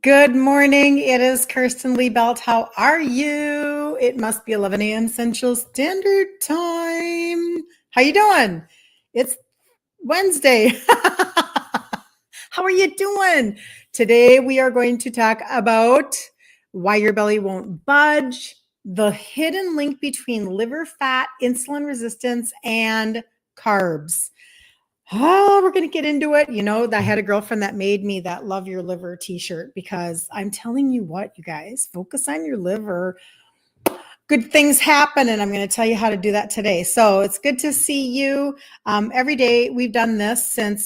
Good morning. It is Kirsten Liebelt. How are you? It must be 11 a.m. Central Standard Time. How you doing? It's Wednesday. How are you doing? Today we are going to talk about why your belly won't budge, the hidden link between liver fat, insulin resistance, and carbs. Oh, we're going to get into it. I had a girlfriend that made me that Love Your Liver t-shirt because I'm telling you what, you guys, focus on your liver. Good things happen, and I'm going to tell you how to do that today. So it's good to see you every day. We've done this since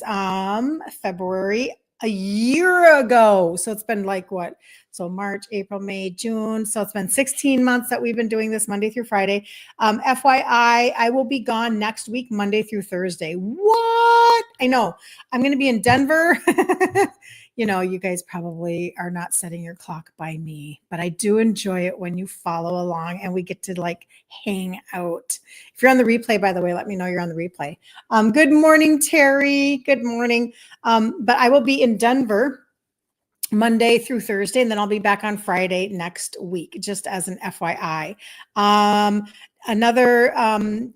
February, a year ago. So it's been like what? So March, April, May, June. So it's been 16 months that we've been doing this Monday through Friday. FYI, I will be gone next week, Monday through Thursday. What? I know. I'm going to be in Denver. You guys probably are not setting your clock by me, but I do enjoy it when you follow along and we get to like hang out. If you're on the replay, by the way, let me know you're on the replay. Good morning, Terry. Good morning. But I will be in Denver Monday through Thursday, and then I'll be back on Friday next week, just as an FYI. I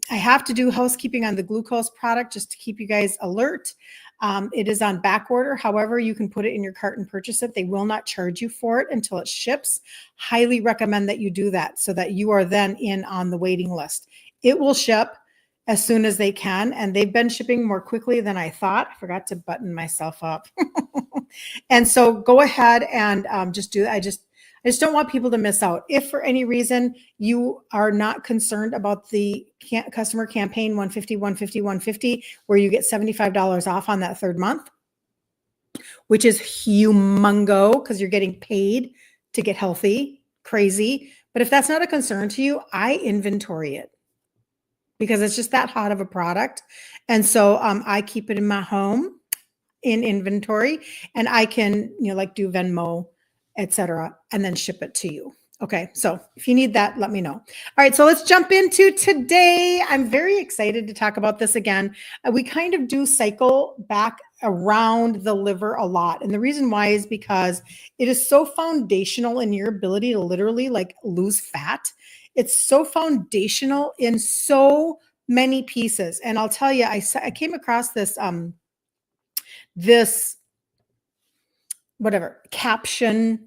have to do housekeeping on the glucose product just to keep you guys alert. It is on back order. However, you can put it in your cart and purchase it. They will not charge you for it until it ships. Highly recommend that you do that so that you are then in on the waiting list. It will ship as soon as they can, and they've been shipping more quickly than I thought. I forgot to button myself up. And so go ahead and just do that. I just don't want people to miss out. If for any reason you are not concerned about the customer campaign 150, 150, 150, where you get $75 off on that third month, which is humongo because you're getting paid to get healthy, crazy. But if that's not a concern to you, I inventory it because it's just that hot of a product. And so I keep it in my home in inventory, and I can, like do Venmo, etc., and then ship it to you. Okay. So if you need that, let me know. All right. So let's jump into today. I'm very excited to talk about this again. We kind of do cycle back around the liver a lot. And the reason why is because it is so foundational in your ability to literally like lose fat. It's so foundational in so many pieces. And I'll tell you, I came across this, caption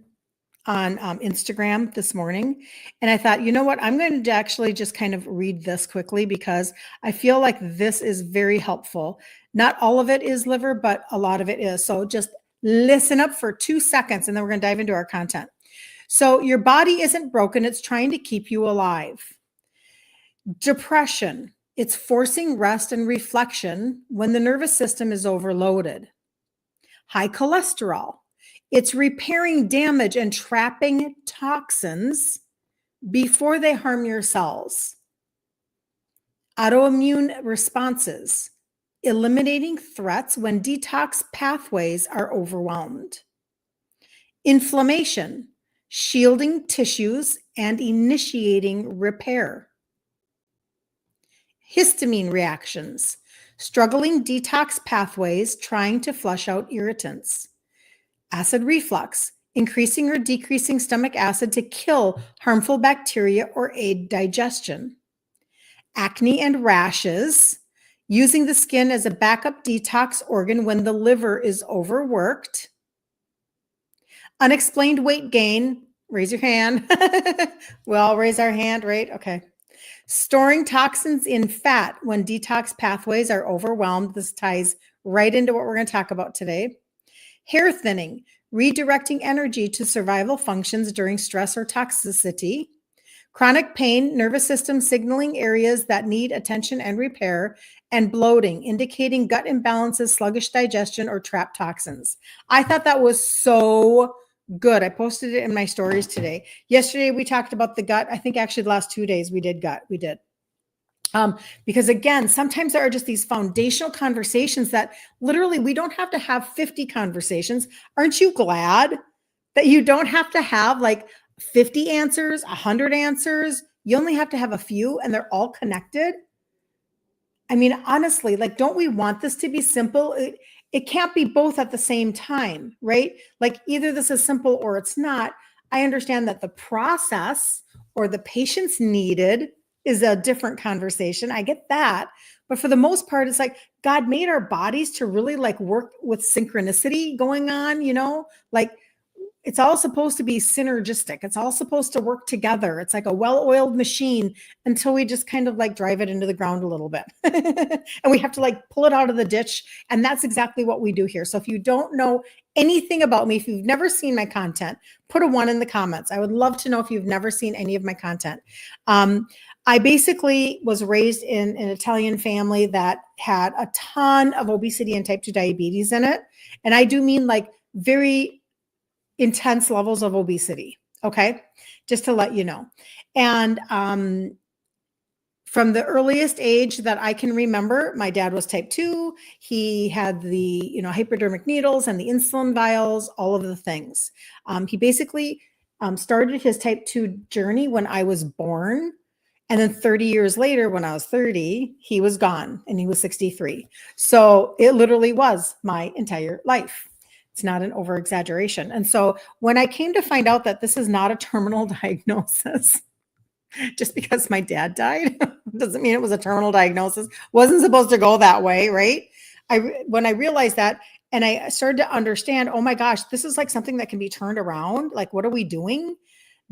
on Instagram this morning. And I thought, you know what, I'm going to actually just kind of read this quickly because I feel like this is very helpful. Not all of it is liver, but a lot of it is. So just listen up for 2 seconds and then we're going to dive into our content. So your body isn't broken. It's trying to keep you alive. Depression. It's forcing rest and reflection when the nervous system is overloaded. High cholesterol. It's repairing damage and trapping toxins before they harm your cells. Autoimmune responses. Eliminating threats when detox pathways are overwhelmed. Inflammation. Shielding tissues and initiating repair. Histamine reactions. Struggling detox pathways trying to flush out irritants. Acid reflux, increasing or decreasing stomach acid to kill harmful bacteria or aid digestion. Acne and rashes, using the skin as a backup detox organ when the liver is overworked. Unexplained weight gain, raise your hand. We all raise our hand, right? Okay. Storing toxins in fat when detox pathways are overwhelmed. This ties right into what we're going to talk about today. Hair thinning, redirecting energy to survival functions during stress or toxicity. Chronic pain, nervous system signaling areas that need attention and repair. And bloating, indicating gut imbalances, sluggish digestion, or trapped toxins. I thought that was so good. I posted it in my stories today. Yesterday, we talked about the gut. I think actually the last 2 days we did gut. We did. Because again, sometimes there are just these foundational conversations that literally we don't have to have 50 conversations. Aren't you glad that you don't have to have like 50 answers, 100 answers? You only have to have a few and they're all connected. I mean, honestly, like, don't we want this to be simple? it can't be both at the same time, right? Like either this is simple or it's not. I understand that the process or the patience needed is a different conversation. I get that. But for the most part, it's like God made our bodies to really like work with synchronicity going on, like it's all supposed to be synergistic. It's all supposed to work together. It's like a well-oiled machine until we just kind of like drive it into the ground a little bit. And we have to like pull it out of the ditch. And that's exactly what we do here. So if you don't know anything about me, if you've never seen my content, put a 1 in the comments. I would love to know if you've never seen any of my content. I basically was raised in an Italian family that had a ton of obesity and type 2 diabetes in it. And I do mean like very intense levels of obesity. Okay. Just to let you know. And from the earliest age that I can remember, my dad was type 2. He had the, hypodermic needles and the insulin vials, all of the things. He basically started his type 2 journey when I was born. And then 30 years later, when I was 30, he was gone and he was 63. So it literally was my entire life. It's not an over exaggeration. And so when I came to find out that this is not a terminal diagnosis, just because my dad died doesn't mean it was a terminal diagnosis. Wasn't supposed to go that way, right? When I realized that and I started to understand, oh my gosh, this is like something that can be turned around. Like, what are we doing?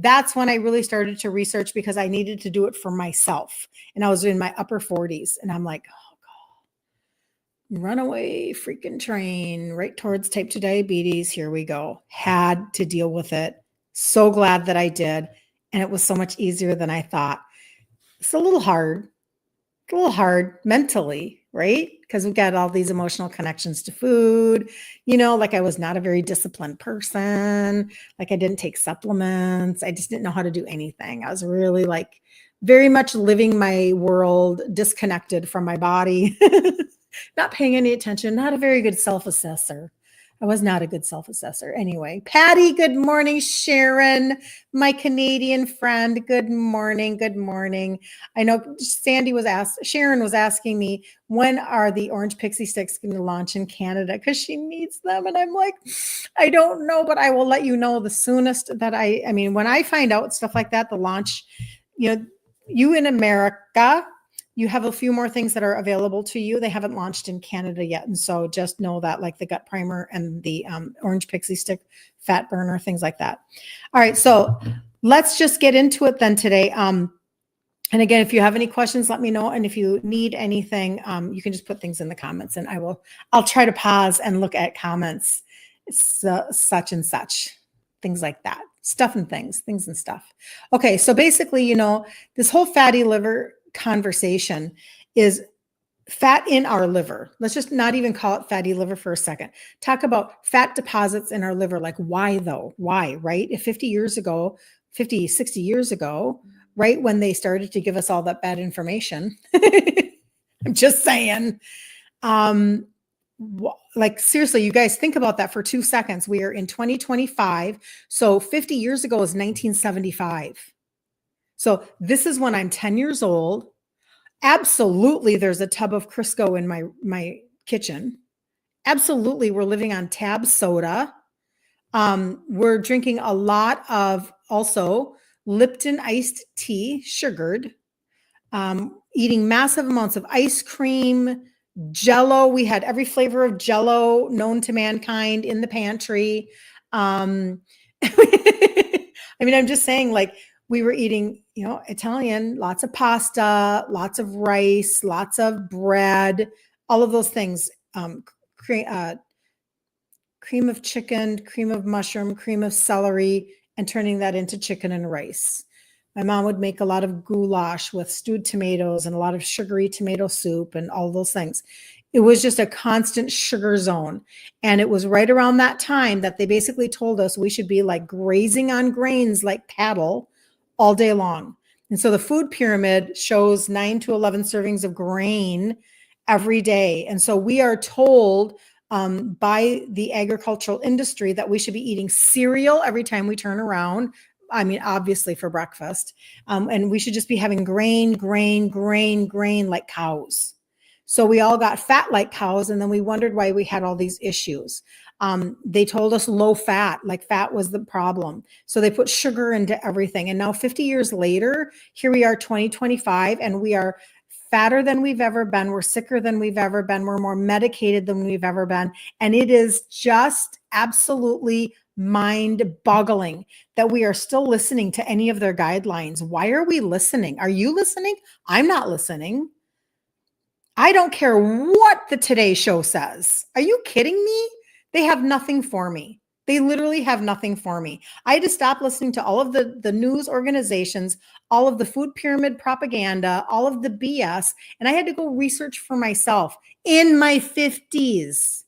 That's when I really started to research because I needed to do it for myself. And I was in my upper 40s and I'm like, runaway freaking train right towards type 2 diabetes. Here we go. Had to deal with it. So glad that I did. And it was so much easier than I thought. It's a little hard mentally, right? Because we've got all these emotional connections to food, like I was not a very disciplined person. Like I didn't take supplements. I just didn't know how to do anything. I was really like very much living my world disconnected from my body. Not paying any attention, not a very good self-assessor. I was not a good self-assessor. Anyway, Patty, good morning. Sharon, my Canadian friend, good morning. Good morning. I know Sharon was asking me, when are the orange pixie sticks going to launch in Canada? Because she needs them. And I'm like, I don't know, but I will let you know the soonest that when I find out stuff like that, the launch, you in America, you have a few more things that are available to you. They haven't launched in Canada yet. And so just know that like the gut primer and the orange pixie stick fat burner, things like that. All right. So let's just get into it then today. And again, if you have any questions, let me know. And if you need anything, you can just put things in the comments and I'll try to pause and look at comments. It's such and such, things like that. Stuff and things and stuff. Okay. So basically, this whole fatty liver conversation is fat in our liver. Let's just not even call it fatty liver for a second. Talk about fat deposits in our liver. Like why though? Why, right? If 60 years ago, right, when they started to give us all that bad information, I'm just saying, like seriously, you guys think about that for 2 seconds. We are in 2025. So 50 years ago is 1975. So this is when I'm 10 years old. Absolutely, there's a tub of Crisco in my kitchen. Absolutely, we're living on Tab soda. We're drinking a lot of also Lipton iced tea, sugared. Eating massive amounts of ice cream, Jell-O. We had every flavor of Jell-O known to mankind in the pantry. I'm just saying, like, we were eating, Italian, lots of pasta, lots of rice, lots of bread, all of those things. Cream of chicken, cream of mushroom, cream of celery, and turning that into chicken and rice. My mom would make a lot of goulash with stewed tomatoes and a lot of sugary tomato soup and all those things. It was just a constant sugar zone. And it was right around that time that they basically told us we should be like grazing on grains like cattle all day long. And so the food pyramid shows 9 to 11 servings of grain every day. And so we are told by the agricultural industry that we should be eating cereal every time we turn around. Obviously for breakfast. And we should just be having grain like cows. So we all got fat like cows, and then we wondered why we had all these issues. They told us low fat, like fat was the problem. So they put sugar into everything. And now 50 years later, here we are 2025, and we are fatter than we've ever been. We're sicker than we've ever been. We're more medicated than we've ever been. And it is just absolutely mind-boggling that we are still listening to any of their guidelines. Why are we listening? Are you listening? I'm not listening. I don't care what the Today Show says. Are you kidding me? They have nothing for me. They literally have nothing for me. I had to stop listening to all of the news organizations, all of the food pyramid propaganda, all of the BS, and I had to go research for myself in my 50s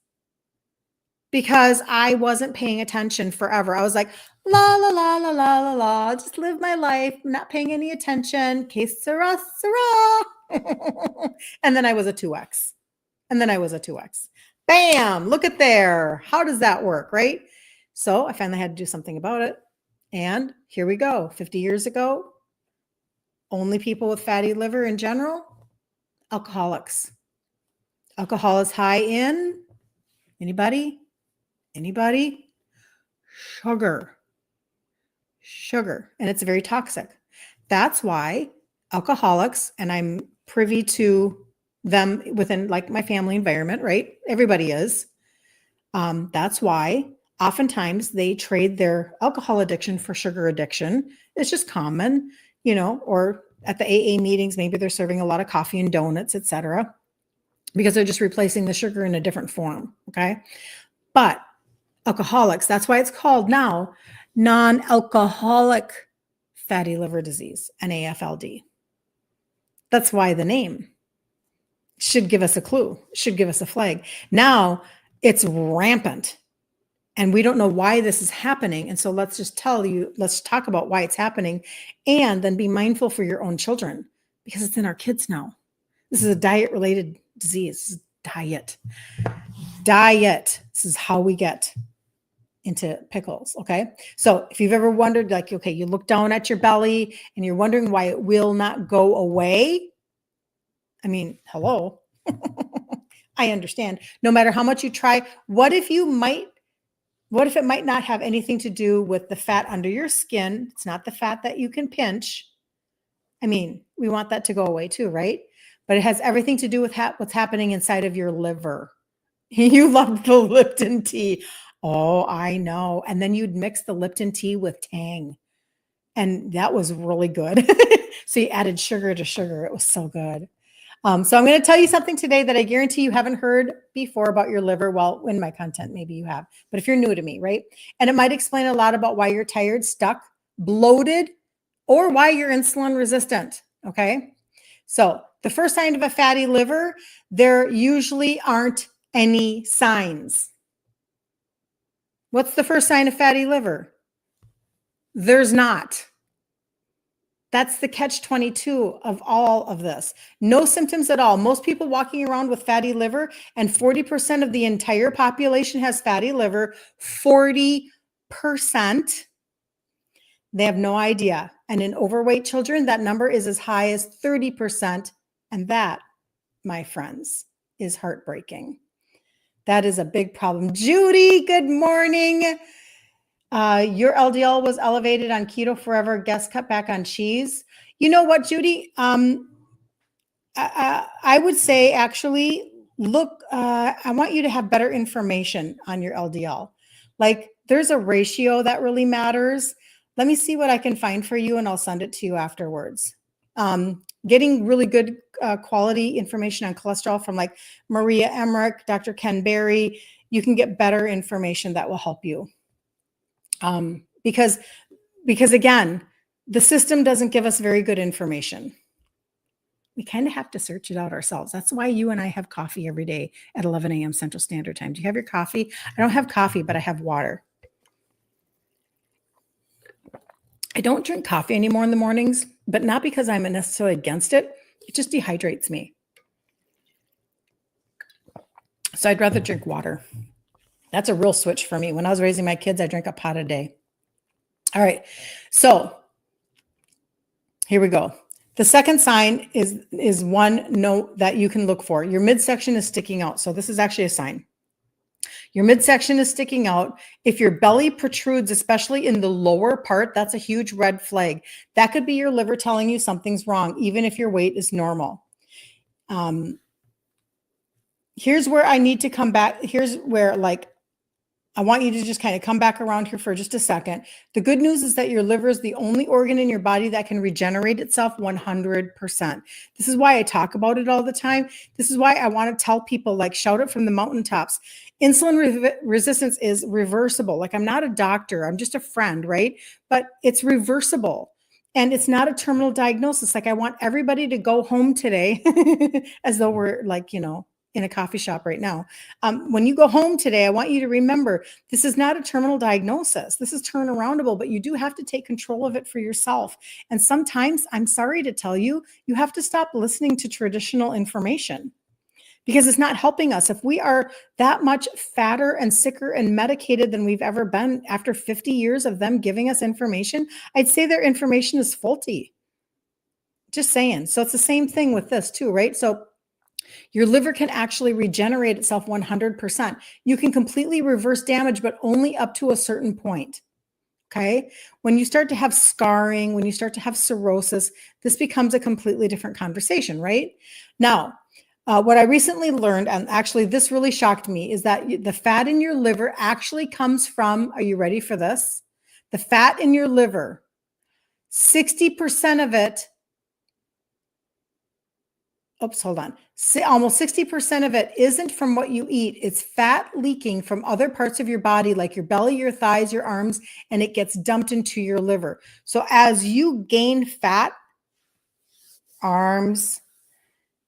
because I wasn't paying attention forever. I was like, la, la, la, la, la, la, la, just live my life, not paying any attention. Que sera, sera. And then I was a 2X. And then I was a 2X. Bam, look at there. How does that work, right? So I finally had to do something about it. And here we go. 50 years ago, only people with fatty liver in general, alcoholics. Alcohol is high in, anybody? Sugar. And it's very toxic. That's why alcoholics, and I'm privy to them within like my family environment, right? Everybody is. That's why oftentimes they trade their alcohol addiction for sugar addiction. It's just common, or at the AA meetings, maybe they're serving a lot of coffee and donuts, etc., because they're just replacing the sugar in a different form. Okay. But alcoholics, that's why it's called now non-alcoholic fatty liver disease, NAFLD. That's why the name should give us a clue, should give us a flag. Now it's rampant and we don't know why this is happening. And so let's talk about why it's happening and then be mindful for your own children because it's in our kids now. This is a diet related disease. This is diet. This is how we get into pickles. Okay. So if you've ever wondered, like, okay, you look down at your belly and you're wondering why it will not go away. I mean, hello. I understand. No matter how much you try, what if it might not have anything to do with the fat under your skin? It's not the fat that you can pinch. I mean, we want that to go away too, right? But it has everything to do with what's happening inside of your liver. You love the Lipton tea. Oh, I know. And then you'd mix the Lipton tea with Tang. And that was really good. So you added sugar to sugar. It was so good. So I'm going to tell you something today that I guarantee you haven't heard before about your liver. Well, in my content, maybe you have, but if you're new to me, right? And it might explain a lot about why you're tired, stuck, bloated, or why you're insulin resistant. Okay. So the first sign of a fatty liver, there usually aren't any signs. What's the first sign of fatty liver? There's not. That's the catch-22 of all of this. No symptoms at all. Most people walking around with fatty liver, and 40% of the entire population has fatty liver, 40%. They have no idea. And in overweight children, that number is as high as 30%. And that, my friends, is heartbreaking. That is a big problem. Judy, good morning. Your LDL was elevated on keto forever. Guess cut back on cheese. You know what, Judy? I would say actually look. I want you to have better information on your LDL. Like there's a ratio that really matters. Let me see what I can find for you, and I'll send it to you afterwards. Getting really good quality information on cholesterol from like Maria Emmerich, Dr. Ken Berry. You can get better information that will help you. Because again, the system doesn't give us very good information. We kind of have to search it out ourselves. That's why you and I have coffee every day at 11 a.m. Central Standard Time. Do you have your coffee? I don't have coffee, but I have water. I don't drink coffee anymore in the mornings, but not because I'm necessarily against it. It just dehydrates me. So I'd rather drink water. That's a real switch for me. When I was raising my kids, I drank a pot a day. All right. So here we go. The second sign is one note that you can look for. Your midsection is sticking out. So this is actually a sign. Your midsection is sticking out. If your belly protrudes, especially in the lower part, that's a huge red flag. That could be your liver telling you something's wrong, even if your weight is normal. Here's where I need to come back. Here's where, like, I want you to just kind of come back around here for just a second. The good news is that your liver is the only organ in your body that can regenerate itself 100%. This is why I talk about it all the time. This is why I want to tell people, like, shout it from the mountaintops. Insulin resistance is reversible. Like, I'm not a doctor. I'm just a friend, right? But it's reversible. And it's not a terminal diagnosis. Like, I want everybody to go home today as though we're, like, in a coffee shop right now. When you go home today, I want you to remember, this is not a terminal diagnosis. This is turnaroundable, but you do have to take control of it for yourself. And sometimes, I'm sorry to tell you, you have to stop listening to traditional information because it's not helping us. If we are that much fatter and sicker and medicated than we've ever been after 50 years of them giving us information, I'd say their information is faulty. Just saying. So it's the same thing with this too, right? So your liver can actually regenerate itself 100%. You can completely reverse damage, but only up to a certain point. Okay. When you start to have scarring, when you start to have cirrhosis, this becomes a completely different conversation, right? Now, what I recently learned, and actually this really shocked me, is that the fat in your liver actually comes from, are you ready for this? The fat in your liver, 60% of it, hold on. Almost 60% of it isn't from what you eat. It's fat leaking from other parts of your body, like your belly, your thighs, your arms, and it gets dumped into your liver. So as you gain fat, arms,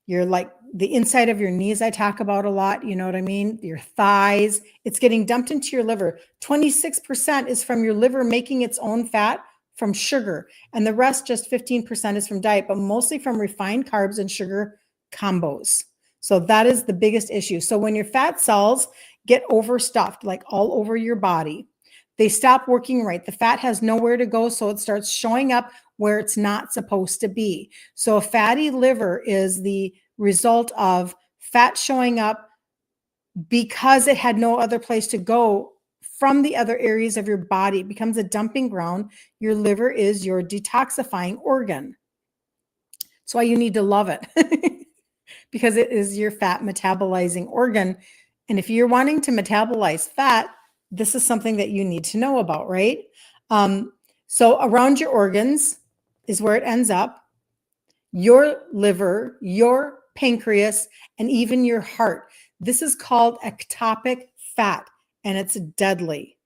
you're like the inside of your knees, I talk about a lot. You know what I mean? Your thighs, it's getting dumped into your liver. 26% is from your liver making its own fat from sugar. And the rest, just 15%, is from diet, but mostly from refined carbs and sugar combos. So that is the biggest issue. So when your fat cells get overstuffed, like all over your body, they stop working right. The fat has nowhere to go, so it starts showing up where it's not supposed to be. So a fatty liver is the result of fat showing up because it had no other place to go from the other areas of your body. It becomes a dumping ground. Your liver is your detoxifying organ. That's why you need to love it. Because it is your fat metabolizing organ. And if you're wanting to metabolize fat, this is something that you need to know about, right? So around your organs is where it ends up. Your liver, your pancreas, and even your heart. This is called ectopic fat, and it's deadly.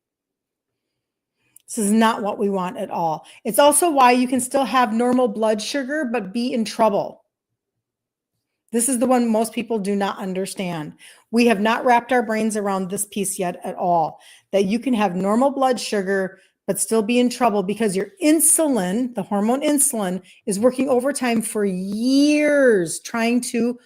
This is not what we want at all. It's also why you can still have normal blood sugar, but be in trouble. This is the one most people do not understand. We have not wrapped our brains around this piece yet at all, that you can have normal blood sugar, but still be in trouble because your insulin, the hormone insulin, is working overtime for years trying to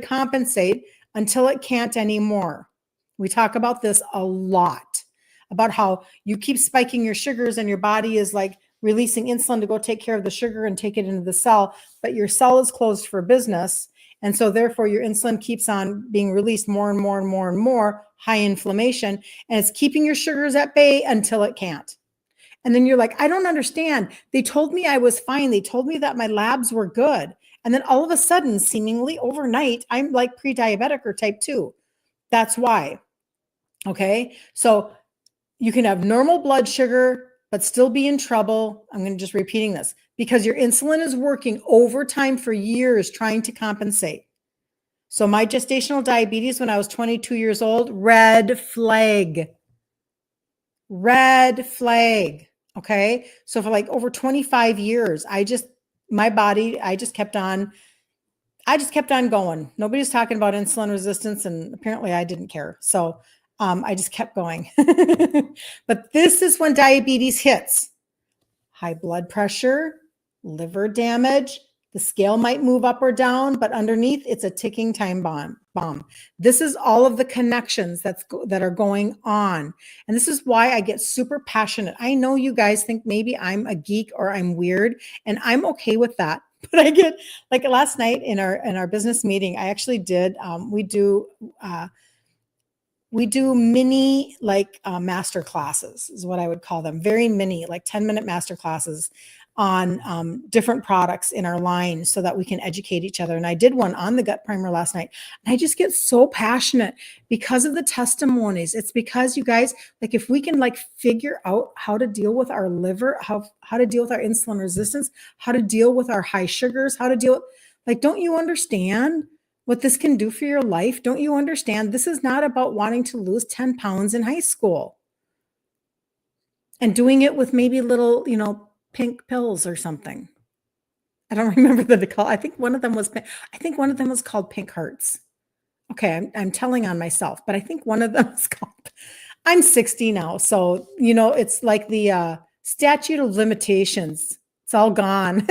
compensate until it can't anymore. We talk about this a lot, about how you keep spiking your sugars and your body is like releasing insulin to go take care of the sugar and take it into the cell, but your cell is closed for business. And so therefore your insulin keeps on being released more and more and more and more, high inflammation, and it's keeping your sugars at bay until it can't. And then you're like, I don't understand. They told me I was fine. They told me that my labs were good. And then all of a sudden, seemingly overnight, I'm like pre-diabetic or type 2. That's why. Okay. So you can have normal blood sugar, but still be in trouble. I'm going to just repeating this because your insulin is working overtime for years trying to compensate. So my gestational diabetes when I was 22 years old, red flag. Red flag. Okay. So for like over 25 years, I just kept on going. Nobody's talking about insulin resistance, and apparently I didn't care. So I just kept going. But this is when diabetes hits. High blood pressure, liver damage. The scale might move up or down, but underneath it's a ticking time bomb. bomb. This is all of the connections that are going on. And this is why I get super passionate. I know you guys think maybe I'm a geek or I'm weird, and I'm okay with that. But I get, like, last night in our business meeting, I actually did, we do mini, like, master classes is what I would call them. Very mini, like 10-minute master classes on different products in our line so that we can educate each other. And I did one on the gut primer last night. And I just get so passionate because of the testimonies. It's because, you guys, like, if we can, like, figure out how to deal with our liver, how to deal with our insulin resistance, how to deal with our high sugars, how to deal with, like, don't you understand what this can do for your life? Don't you understand? This is not about wanting to lose 10 pounds in high school and doing it with maybe little, pink pills or something. I don't remember the call. I think one of them was called Pink Hearts. Okay, I'm telling on myself, but I think one of them is called, I'm 60 now, so it's like the statute of limitations. It's all gone.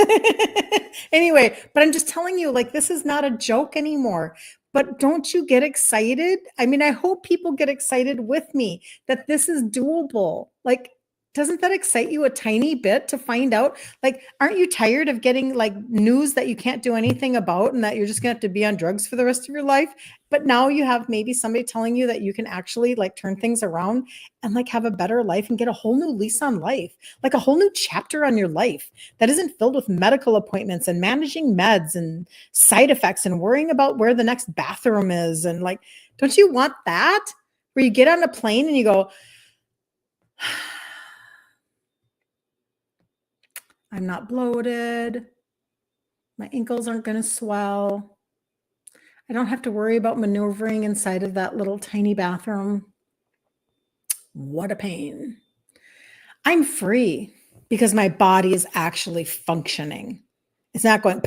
Anyway, but I'm just telling you, like, this is not a joke anymore. But don't you get excited? I mean, I hope people get excited with me that this is doable. Like, doesn't that excite you a tiny bit to find out? Like, aren't you tired of getting, like, news that you can't do anything about and that you're just going to have to be on drugs for the rest of your life? But now you have maybe somebody telling you that you can actually, like, turn things around and, like, have a better life and get a whole new lease on life, like a whole new chapter on your life that isn't filled with medical appointments and managing meds and side effects and worrying about where the next bathroom is. And, like, don't you want that? Where you get on a plane and you go, I'm not bloated. My ankles aren't going to swell. I don't have to worry about maneuvering inside of that little tiny bathroom. What a pain. I'm free because my body is actually functioning. It's not going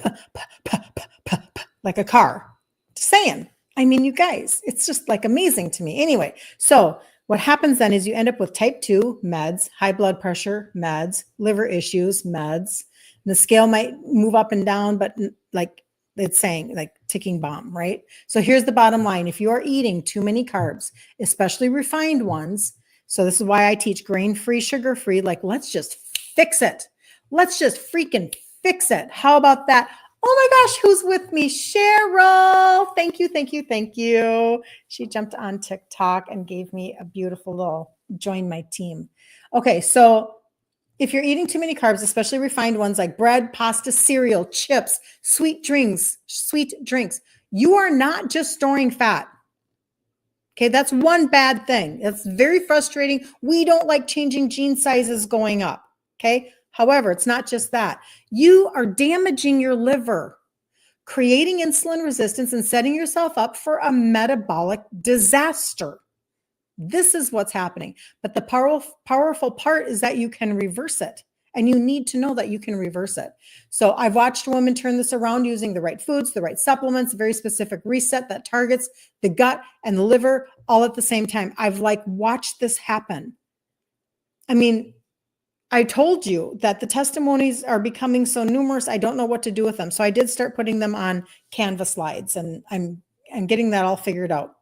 like a car. Just saying. I mean, you guys, it's just, like, amazing to me. Anyway, so what happens then is you end up with type 2 meds, high blood pressure meds, liver issues meds. And the scale might move up and down, but, like, it's saying, like, ticking bomb, right? So here's the bottom line. If you are eating too many carbs, especially refined ones, so this is why I teach grain-free, sugar-free, like, let's just fix it. Let's just freaking fix it. How about that? Oh my gosh, who's with me? Cheryl. Thank you, thank you, thank you. She jumped on TikTok and gave me a beautiful little join my team. Okay, so if you're eating too many carbs, especially refined ones like bread, pasta, cereal, chips, sweet drinks, you are not just storing fat. Okay, that's one bad thing. That's very frustrating. We don't like changing gene sizes going up. Okay. However, it's not just that. You are damaging your liver, creating insulin resistance, and setting yourself up for a metabolic disaster. This is what's happening. But the powerful part is that you can reverse it. And you need to know that you can reverse it. So I've watched women turn this around using the right foods, the right supplements, a very specific reset that targets the gut and the liver all at the same time. I've, like, watched this happen. I mean, I told you that the testimonies are becoming so numerous, I don't know what to do with them. So I did start putting them on Canva slides, and I'm getting that all figured out.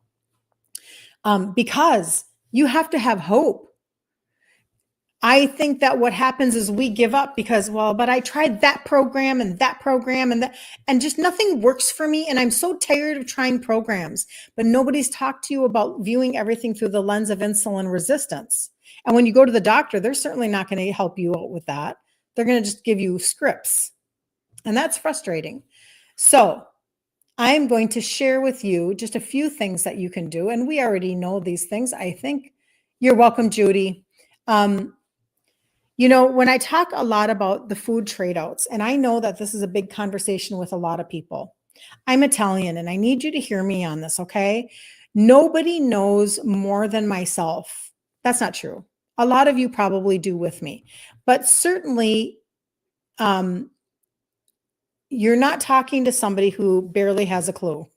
Because you have to have hope. I think that what happens is we give up because, well, but I tried that program and that, and just nothing works for me. And I'm so tired of trying programs, but nobody's talked to you about viewing everything through the lens of insulin resistance. And when you go to the doctor, they're certainly not going to help you out with that. They're going to just give you scripts. And that's frustrating. So I'm going to share with you just a few things that you can do. And we already know these things, I think. You're welcome, Judy. When I talk a lot about the food trade outs, and I know that this is a big conversation with a lot of people, I'm Italian and I need you to hear me on this, okay? Nobody knows more than myself. That's not true. A lot of you probably do with me, but certainly you're not talking to somebody who barely has a clue.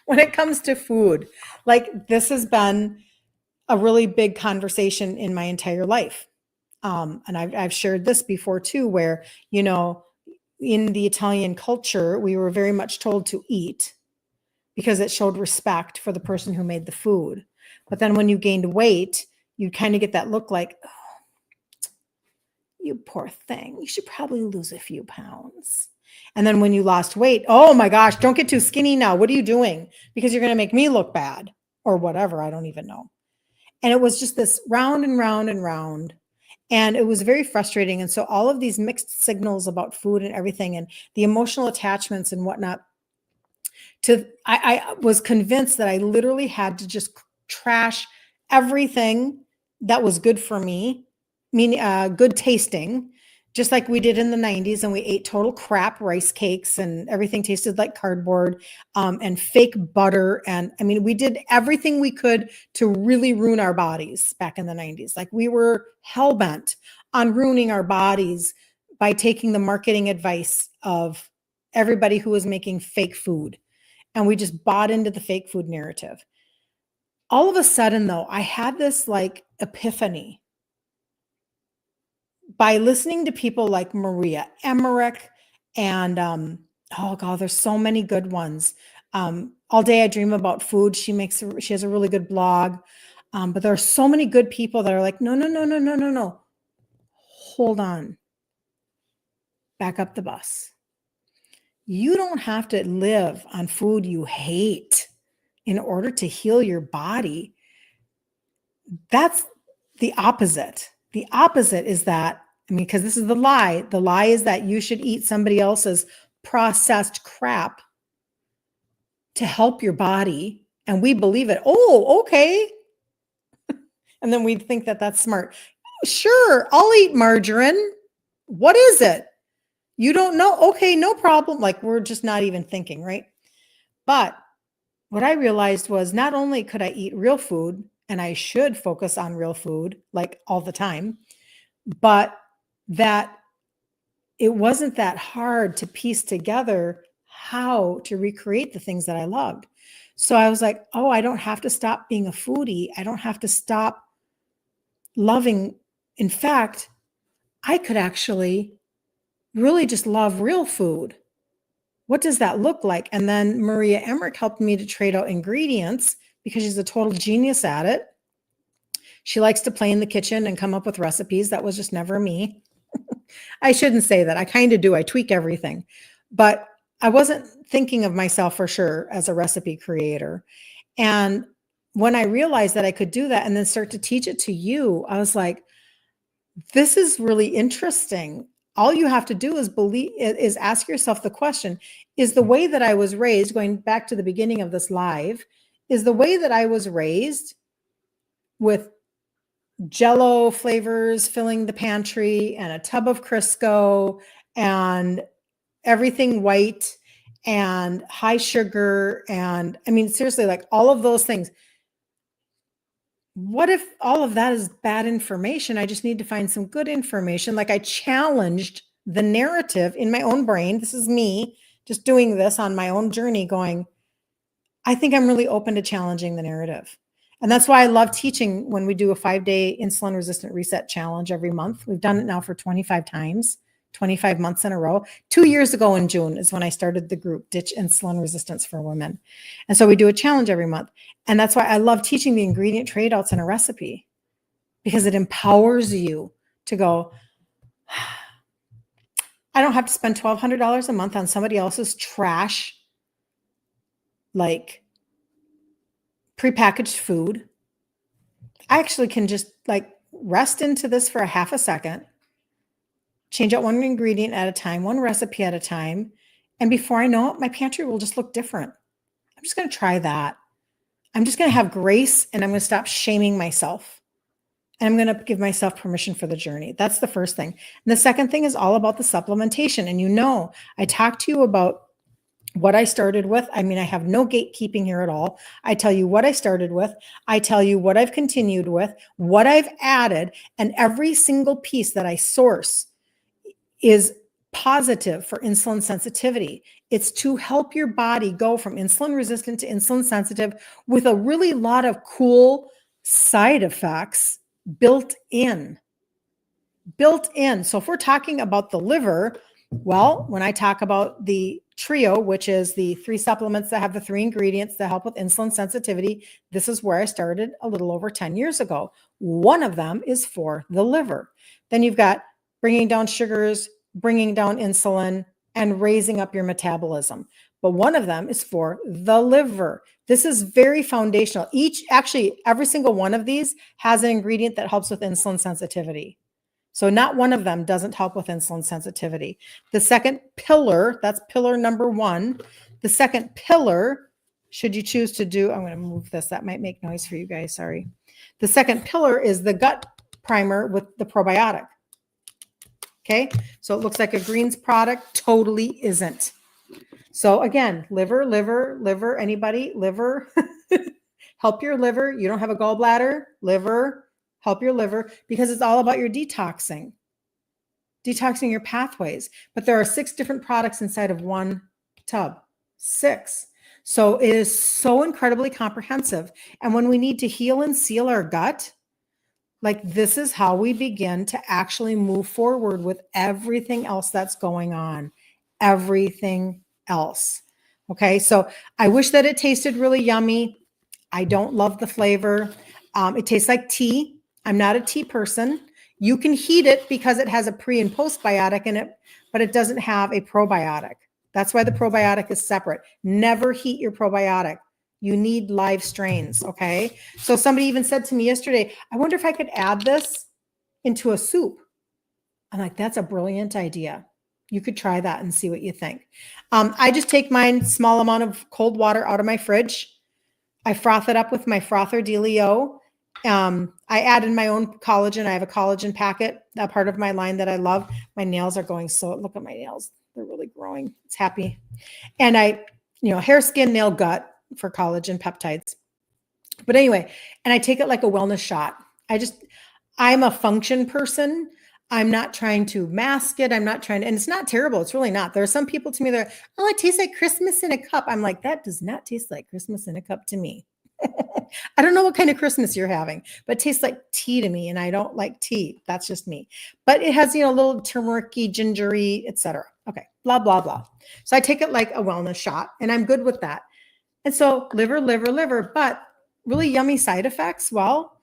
When it comes to food, like, this has been a really big conversation in my entire life. And I've shared this before too, where, in the Italian culture, we were very much told to eat because it showed respect for the person who made the food. But then when you gained weight, you kind of get that look like, oh, you poor thing, you should probably lose a few pounds. And then when you lost weight, oh my gosh, don't get too skinny now. What are you doing? Because you're going to make me look bad or whatever. I don't even know. And it was just this round and round and round. And it was very frustrating. And so all of these mixed signals about food and everything and the emotional attachments and whatnot, I was convinced that I literally had to just trash everything that was good for me, meaning good tasting, just like we did in the 90s. And we ate total crap rice cakes and everything tasted like cardboard, and fake butter. And I mean, we did everything we could to really ruin our bodies back in the 90s. Like we were hell-bent on ruining our bodies by taking the marketing advice of everybody who was making fake food. And we just bought into the fake food narrative. All of a sudden, though, I had this like epiphany by listening to people like Maria Emmerich and, oh God, there's so many good ones. All Day I Dream About Food. She has a really good blog. But there are so many good people that are like, no. Hold on. Back up the bus. You don't have to live on food you hate in order to heal your body. That's the opposite. The opposite is that, I mean, because this is the lie. The lie is that you should eat somebody else's processed crap to help your body. And we believe it. Oh, okay. And then we think that that's smart. Sure, I'll eat margarine. What is it? You don't know? Okay, no problem. Like we're just not even thinking, right? But what I realized was not only could I eat real food, and I should focus on real food like all the time, but that it wasn't that hard to piece together how to recreate the things that I loved. So I was like, oh, I don't have to stop being a foodie. I don't have to stop loving. In fact, I could actually really just love real food. What does that look like? And then Maria Emmerich helped me to trade out ingredients because she's a total genius at it. She likes to play in the kitchen and come up with recipes. That was just never me. I shouldn't say that. I kind of do. I tweak everything. But I wasn't thinking of myself for sure as a recipe creator. And when I realized that I could do that and then start to teach it to you, I was like, this is really interesting. All you have to do is ask yourself the question, is the way that I was raised, going back to the beginning of this live, is the way that I was raised with Jell-O flavors filling the pantry and a tub of Crisco and everything white and high sugar. And I mean, seriously, like all of those things. What if all of that is bad information? I just need to find some good information. Like I challenged the narrative in my own brain. This is me just doing this on my own journey going, I think I'm really open to challenging the narrative. And that's why I love teaching when we do a 5-day insulin resistant reset challenge every month. We've done it now for 25 times, 25 months in a row. 2 years ago in June is when I started the group Ditch Insulin Resistance for Women. And so we do a challenge every month. And that's why I love teaching the ingredient trade outs in a recipe, because it empowers you to go, I don't have to spend $1,200 a month on somebody else's trash, like prepackaged food. I actually can just like rest into this for a half a second, change out one ingredient at a time, one recipe at a time. And before I know it, my pantry will just look different. I'm just going to try that. I'm just going to have grace and I'm going to stop shaming myself. And I'm going to give myself permission for the journey. That's the first thing. And the second thing is all about the supplementation. And you know, I talked to you about what I started with. I mean, I have no gatekeeping here at all. I tell you what I started with. I tell you what I've continued with, what I've added, and every single piece that I source is positive for insulin sensitivity. It's to help your body go from insulin resistant to insulin sensitive with a really lot of cool side effects built in. So if we're talking about the liver, Well, when I talk about the trio, which is the 3 supplements that have the 3 ingredients that help with insulin sensitivity, this is where I started a little over 10 years ago. One of them is for the liver. Then you've got bringing down sugars, bringing down insulin, and raising up your metabolism. But one of them is for the liver. This is very foundational. Every single one of these has an ingredient that helps with insulin sensitivity. So not one of them doesn't help with insulin sensitivity. The second pillar, that's pillar number 1. The second pillar, should you choose to do, I'm going to move this. That might make noise for you guys. Sorry. The second pillar is the gut primer with the probiotic. Okay. So it looks like a greens product. Totally isn't. So again, liver, anybody, liver, help your liver. You don't have a gallbladder, liver, help your liver, because it's all about your detoxing your pathways. But there are 6 different products inside of one tub, 6. So it is so incredibly comprehensive. And when we need to heal and seal our gut, like this is how we begin to actually move forward with everything else that's going on, everything else. Okay. So I wish that it tasted really yummy. I don't love the flavor. It tastes like tea. I'm not a tea person. You can heat it because it has a pre and postbiotic in it, but it doesn't have a probiotic. That's why the probiotic is separate. Never heat your probiotic. You need live strains. Okay. So somebody even said to me yesterday, I wonder if I could add this into a soup. I'm like, that's a brilliant idea. You could try that and see what you think. I just take mine small amount of cold water out of my fridge. I froth it up with my frother Delio. I add in my own collagen. I have a collagen packet, a part of my line that I love. My nails are going so, look at my nails. They're really growing. It's happy. And hair, skin, nail, gut for collagen peptides. But anyway, and I take it like a wellness shot. I'm a function person. I'm not trying to mask it. And it's not terrible. It's really not. There are some people to me that are, oh, it tastes like Christmas in a cup. I'm like, that does not taste like Christmas in a cup to me. I don't know what kind of Christmas you're having, but it tastes like tea to me. And I don't like tea. That's just me. But it has, a little turmeric-y, gingery, etc. Okay, blah, blah, blah. So I take it like a wellness shot and I'm good with that. And so liver, but really yummy side effects. Well,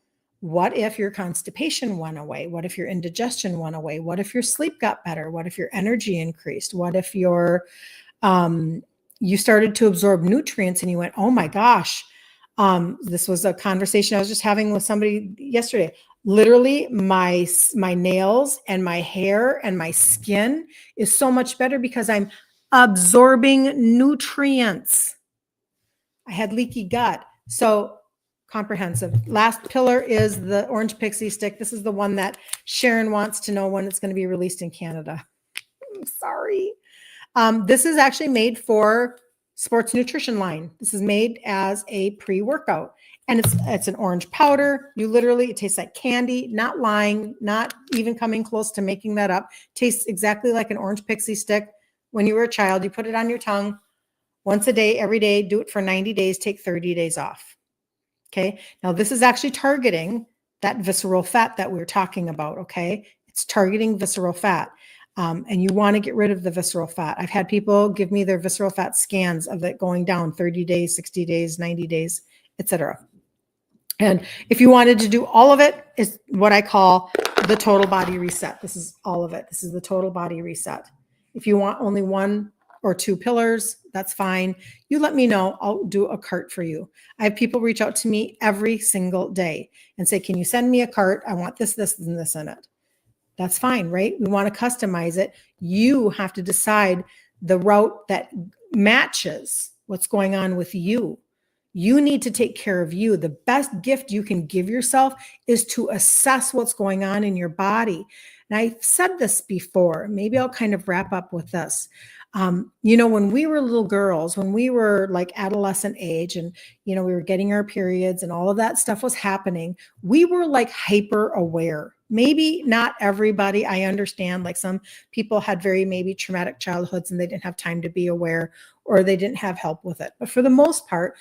what if your constipation went away? What if your indigestion went away? What if your sleep got better? What if your energy increased? What if you started to absorb nutrients and you went, oh my gosh, this was a conversation I was just having with somebody yesterday. Literally my nails and my hair and my skin is so much better because I'm absorbing nutrients. I had leaky gut. So comprehensive. Last pillar is the orange pixie stick. This is the one that Sharon wants to know when it's going to be released in Canada. I'm sorry. This is actually made for sports nutrition line. This is made as a pre-workout. And it's an orange powder. It tastes like candy, not lying, not even coming close to making that up. Tastes exactly like an orange pixie stick. When you were a child, you put it on your tongue once a day, every day, do it for 90 days, take 30 days off. Okay. Now this is actually targeting that visceral fat that we were talking about. Okay. It's targeting visceral fat. And you want to get rid of the visceral fat. I've had people give me their visceral fat scans of it going down 30 days, 60 days, 90 days, etc. And if you wanted to do all of it, is what I call the total body reset. This is all of it. This is the total body reset. If you want only 1 or 2 pillars, that's fine. You let me know. I'll do a cart for you. I have people reach out to me every single day and say, can you send me a cart? I want this, this, and this in it. That's fine, right? We want to customize it. You have to decide the route that matches what's going on with you. You need to take care of you. The best gift you can give yourself is to assess what's going on in your body. And I've said this before. Maybe I'll kind of wrap up with this. When we were little girls, when we were like adolescent age and, we were getting our periods and all of that stuff was happening, we were like hyper aware. Maybe not everybody. I understand like some people had very maybe traumatic childhoods and they didn't have time to be aware or they didn't have help with it. But for the most part,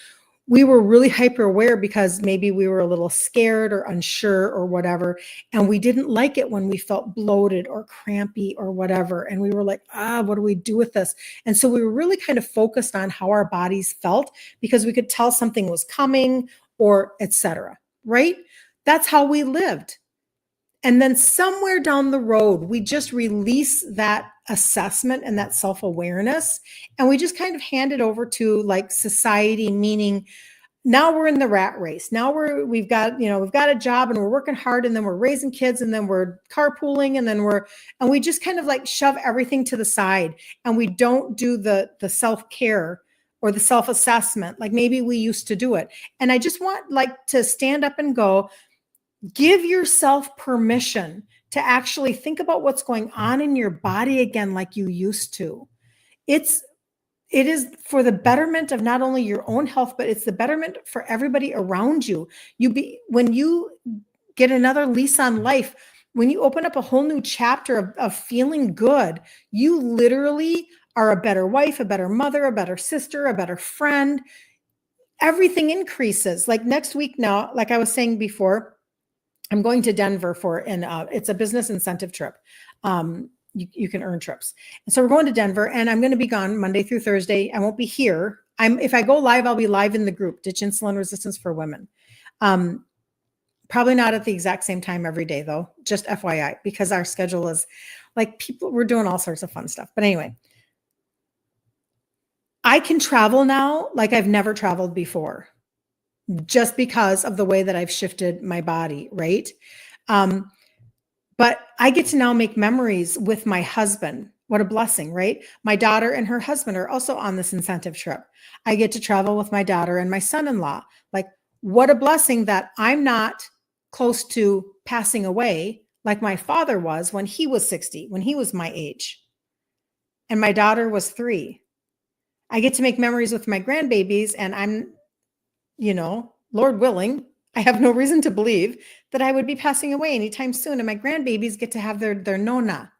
we were really hyper aware because maybe we were a little scared or unsure or whatever. And we didn't like it when we felt bloated or crampy or whatever. And we were like, what do we do with this? And so we were really kind of focused on how our bodies felt because we could tell something was coming or etc. Right? That's how we lived. And then somewhere down the road, we just release that assessment and that self-awareness. And we just kind of hand it over to like society, meaning now we're in the rat race. Now we've got a job and we're working hard and then we're raising kids and then we're carpooling and we just kind of like shove everything to the side and we don't do the self-care or the self-assessment like maybe we used to do it. And I just want like to stand up and go, give yourself permission to actually think about what's going on in your body again like you used to. It is for the betterment of not only your own health, but it's the betterment for everybody around you. When you get another lease on life, when you open up a whole new chapter of feeling good, you literally are a better wife, a better mother, a better sister, a better friend. Everything increases. Like next week now, like I was saying before, I'm going to Denver it's a business incentive trip. You can earn trips. And so we're going to Denver and I'm going to be gone Monday through Thursday. I won't be here. If I go live, I'll be live in the group, Ditch Insulin Resistance for Women. Probably not at the exact same time every day though, just FYI, because our schedule is like we're doing all sorts of fun stuff. But anyway, I can travel now like I've never traveled before, just because of the way that I've shifted my body, right? But I get to now make memories with my husband. What a blessing, right? My daughter and her husband are also on this incentive trip. I get to travel with my daughter and my son-in-law. Like, what a blessing that I'm not close to passing away like my father was when he was 60, when he was my age. And my daughter was 3. I get to make memories with my grandbabies and I'm, Lord willing, I have no reason to believe that I would be passing away anytime soon. And my grandbabies get to have their nona.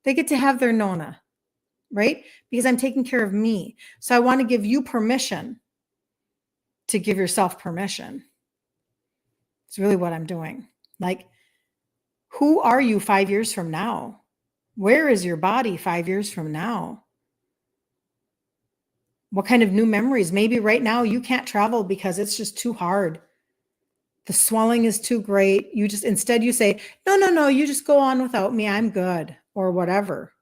They get to have their nona, right? Because I'm taking care of me. So I want to give you permission to give yourself permission. It's really what I'm doing. Like, who are you 5 years from now? Where is your body 5 years from now? What kind of new memories? Maybe right now you can't travel because it's just too hard. The swelling is too great. Instead you say, no, you just go on without me. I'm good or whatever.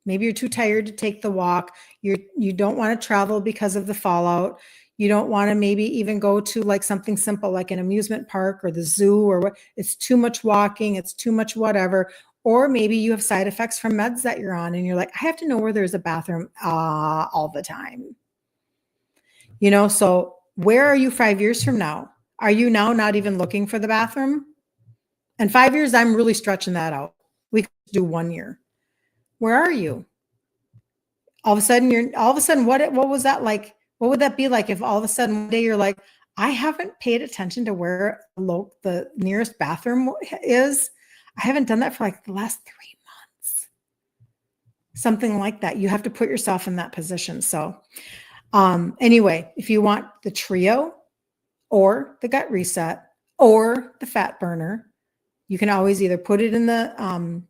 Maybe you're too tired to take the walk. You don't want to travel because of the fallout. You don't want to maybe even go to like something simple like an amusement park or the zoo or what. It's too much walking. It's too much whatever. Or maybe you have side effects from meds that you're on and you're like, I have to know where there's a bathroom all the time. So where are you 5 years from now? Are you now not even looking for the bathroom? And 5 years, I'm really stretching that out. We could do 1 year. Where are you? All of a sudden, what was that like? What would that be like if all of a sudden one day you're like, I haven't paid attention to where the nearest bathroom is. I haven't done that for like the last 3 months. Something like that. You have to put yourself in that position. So anyway, if you want the trio or the gut reset or the fat burner, you can always either put it in the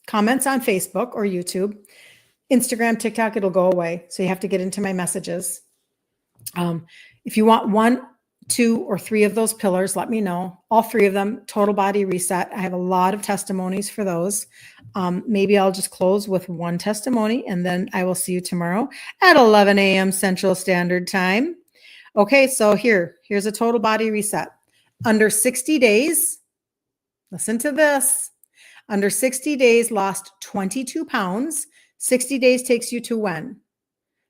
comments on Facebook or YouTube. Instagram, TikTok, it'll go away. So you have to get into my messages. If you want 1, 2, or 3 of those pillars, let me know. All 3 of them, total body reset. I have a lot of testimonies for those. Maybe I'll just close with 1 testimony and then I will see you tomorrow at 11 a.m. Central Standard Time. Okay, so here's a total body reset. Under 60 days, listen to this. Under 60 days, lost 22 pounds. 60 days takes you to when?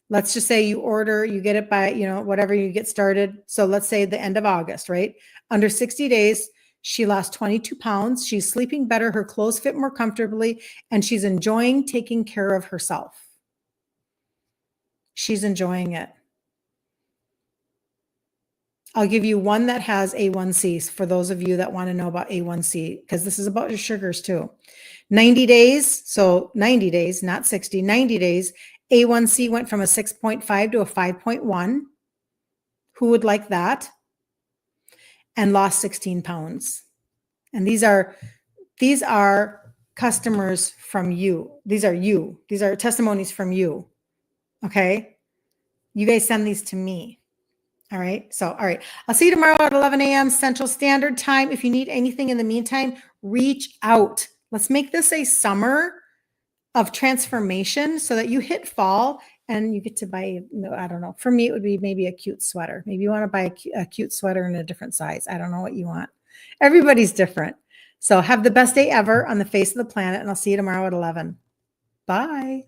Let's just say you get it by, whatever you get started. So let's say the end of August, right? Under 60 days, she lost 22 pounds. She's sleeping better. Her clothes fit more comfortably, and she's enjoying taking care of herself. She's enjoying it. I'll give you one that has A1C for those of you that want to know about A1C, because this is about your sugars too. 90 days, so 90 days, not 60, 90 days, A1C went from a 6.5 to a 5.1. who would like that and lost 16 pounds. And these are customers from you. These are testimonies from you. Okay. You guys send these to me. All right. So, all right. I'll see you tomorrow at 11 a.m. Central Standard Time. If you need anything in the meantime, reach out. Let's make this a summer of transformation so that you hit fall and you get to buy, I don't know. For me, it would be maybe a cute sweater. Maybe you want to buy a cute sweater in a different size. I don't know what you want. Everybody's different. So have the best day ever on the face of the planet, and I'll see you tomorrow at 11. Bye.